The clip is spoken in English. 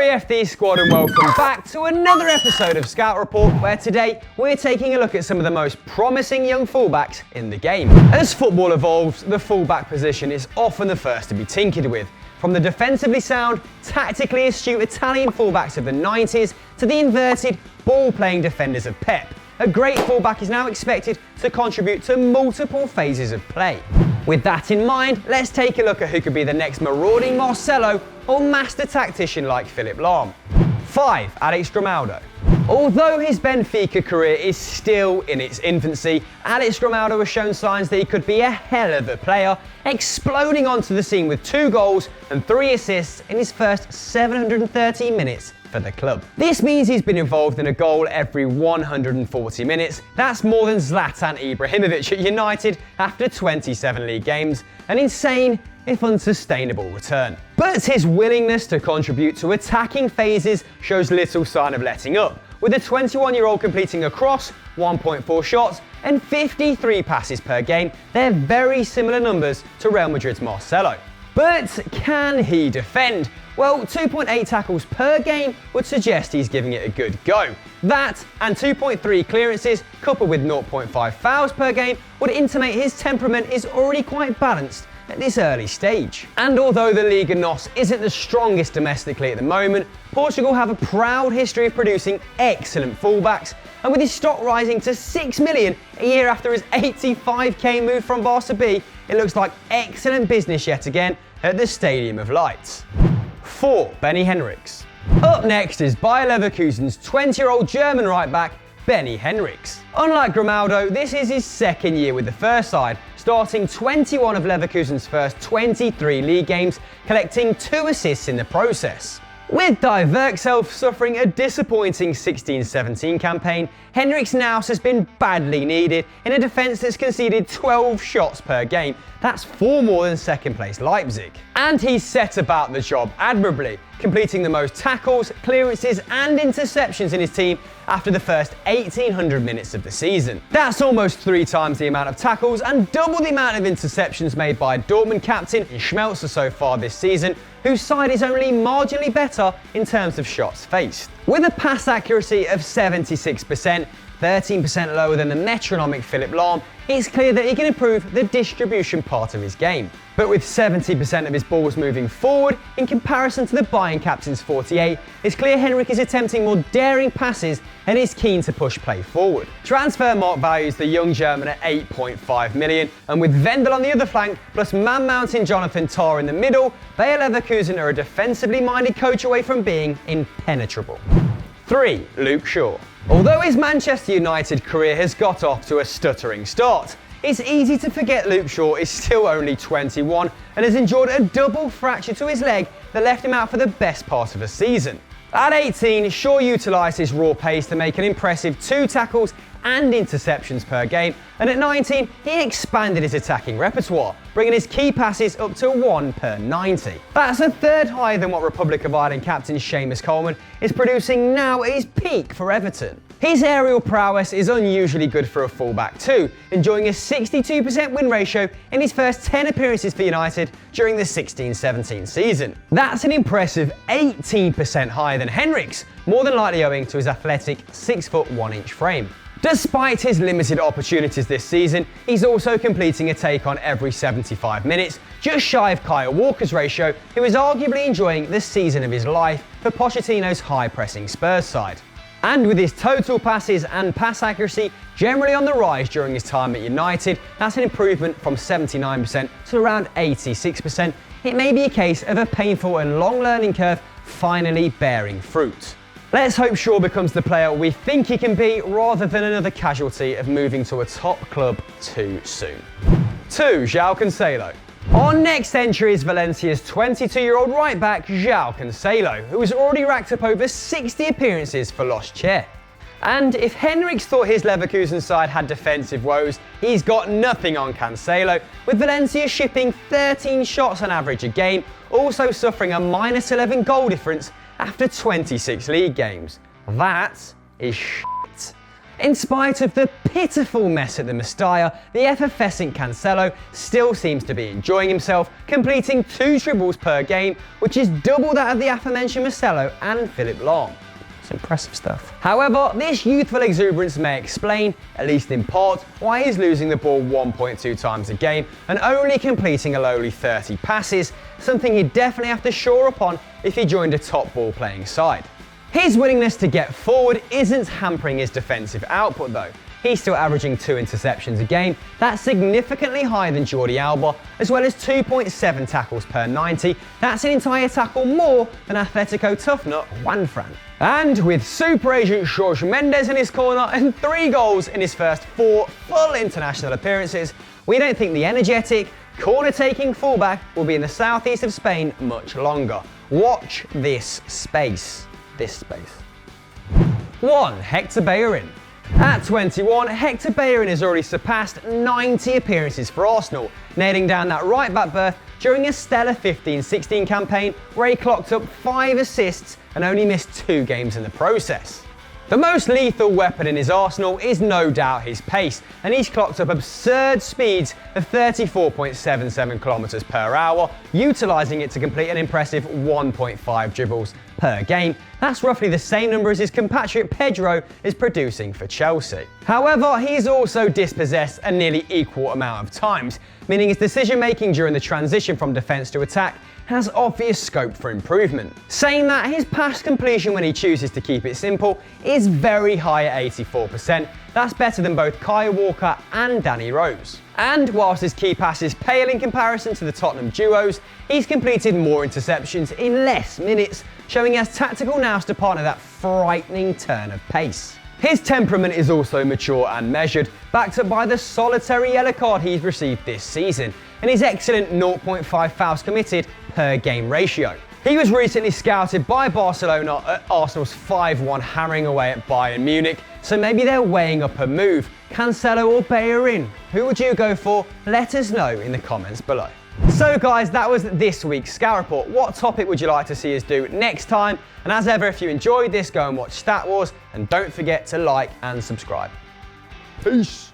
EFD squad, and welcome back to another episode of Scout Report, where today we're taking a look at some of the most promising young fullbacks in the game. As football evolves, the fullback position is often the first to be tinkered with. From the defensively sound, tactically astute Italian fullbacks of the 90s to the inverted, ball-playing defenders of Pep, a great fullback is now expected to contribute to multiple phases of play. With that in mind, let's take a look at who could be the next marauding Marcelo or master tactician like Philipp Lahm. 5. Alex Grimaldo. Although his Benfica career is still in its infancy, Alex Grimaldo has shown signs that he could be a hell of a player, exploding onto the scene with 2 goals and 3 assists in his first 730 minutes for the club. This means he's been involved in a goal every 140 minutes. That's more than Zlatan Ibrahimovic at United after 27 league games, an insane if unsustainable return. But his willingness to contribute to attacking phases shows little sign of letting up, with the 21-year-old completing a cross, 1.4 shots and 53 passes per game. They're very similar numbers to Real Madrid's Marcelo. But can he defend? Well, 2.8 tackles per game would suggest he's giving it a good go. That and 2.3 clearances coupled with 0.5 fouls per game would intimate his temperament is already quite balanced at this early stage. And although the Liga NOS isn't the strongest domestically at the moment, Portugal have a proud history of producing excellent fullbacks, and with his stock rising to 6 million a year after his 85k move from Barca B, it looks like excellent business yet again at the Stadium of Lights. 4. Benny Henrichs. Up next is Bayer Leverkusen's 20-year-old German right-back, Benny Henrichs. Unlike Grimaldo, this is his second year with the first side, starting 21 of Leverkusen's first 23 league games, collecting 2 assists in the process. With Die Werkself suffering a disappointing 16-17 campaign, Henrichs now has been badly needed in a defence that's conceded 12 shots per game. That's 4 more than second place Leipzig. And he's set about the job admirably, completing the most tackles, clearances and interceptions in his team after the first 1800 minutes of the season. That's almost 3 times the amount of tackles and double the amount of interceptions made by Dortmund captain Schmelzer so far this season, whose side is only marginally better in terms of shots faced. With a pass accuracy of 76%, 13% lower than the metronomic Philipp Lahm, it's clear that he can improve the distribution part of his game. But with 70% of his balls moving forward, in comparison to the Bayern captain's 48, it's clear Henrik is attempting more daring passes and is keen to push play forward. Transfer mark values the young German at 8.5 million, and with Vendel on the other flank, plus man-mounting Jonathan Tah in the middle, Bayer Leverkusen are a defensively minded coach away from being impenetrable. 3. Luke Shaw. Although his Manchester United career has got off to a stuttering start, it's easy to forget Luke Shaw is still only 21 and has endured a double fracture to his leg that left him out for the best part of a season. At 18, Shaw utilised his raw pace to make an impressive 2 tackles and interceptions per game, and at 19, he expanded his attacking repertoire, bringing his key passes up to 1 per 90. That's a third higher than what Republic of Ireland captain Seamus Coleman is producing now at his peak for Everton. His aerial prowess is unusually good for a fullback too, enjoying a 62% win ratio in his first 10 appearances for United during the 16-17 season. That's an impressive 18% higher than Henrichs, more than likely owing to his athletic 6'1" frame. Despite his limited opportunities this season, he's also completing a take on every 75 minutes, just shy of Kyle Walker's ratio, who is arguably enjoying the season of his life for Pochettino's high-pressing Spurs side. And with his total passes and pass accuracy generally on the rise during his time at United, that's an improvement from 79% to around 86%. It may be a case of a painful and long learning curve finally bearing fruit. Let's hope Shaw becomes the player we think he can be, rather than another casualty of moving to a top club too soon. 2. Joao Cancelo. Our next entry is Valencia's 22-year-old right-back Joao Cancelo, who has already racked up over 60 appearances for Los Che. And if Henrichs thought his Leverkusen side had defensive woes, he's got nothing on Cancelo, with Valencia shipping 13 shots on average a game, also suffering a -11 goal difference after 26 league games. That is shit. In spite of the pitiful mess at the Mestalla, the effervescent Cancelo still seems to be enjoying himself, completing 2 dribbles per game, which is double that of the aforementioned Marcelo and Philipp Lahm. It's impressive stuff. However, this youthful exuberance may explain, at least in part, why he's losing the ball 1.2 times a game and only completing a lowly 30 passes, something he'd definitely have to shore up on if he joined a top ball playing side. His willingness to get forward isn't hampering his defensive output though. He's still averaging 2 interceptions a game, that's significantly higher than Jordi Alba, as well as 2.7 tackles per 90, that's an entire tackle more than Atletico toughnut Juanfran. And with super agent Jorge Mendes in his corner and 3 goals in his first 4 full international appearances, we don't think the energetic, corner-taking fullback will be in the southeast of Spain much longer. Watch this space. 1. Hector Bellerin. At 21, Hector Bellerin has already surpassed 90 appearances for Arsenal, nailing down that right-back berth during a stellar 15-16 campaign where he clocked up 5 assists and only missed 2 games in the process. The most lethal weapon in his arsenal is no doubt his pace, and he's clocked up absurd speeds of 34.77 kilometers per hour, utilising it to complete an impressive 1.5 dribbles per game. That's roughly the same number as his compatriot Pedro is producing for Chelsea. However, he's also dispossessed a nearly equal amount of times, meaning his decision making during the transition from defence to attack has obvious scope for improvement. Saying that, his pass completion when he chooses to keep it simple is very high at 84%. That's better than both Kyle Walker and Danny Rose. And whilst his key passes pale in comparison to the Tottenham duos, he's completed more interceptions in less minutes, showing he has tactical nous to partner that frightening turn of pace. His temperament is also mature and measured, backed up by the solitary yellow card he's received this season, and his excellent 0.5 fouls committed per game ratio. He was recently scouted by Barcelona at Arsenal's 5-1 hammering away at Bayern Munich, so maybe they're weighing up a move. Cancelo or Bellerin? Who would you go for? Let us know in the comments below. So guys, that was this week's Scout Report. What topic would you like to see us do next time? And as ever, if you enjoyed this, go and watch Stat Wars, and don't forget to like and subscribe. Peace.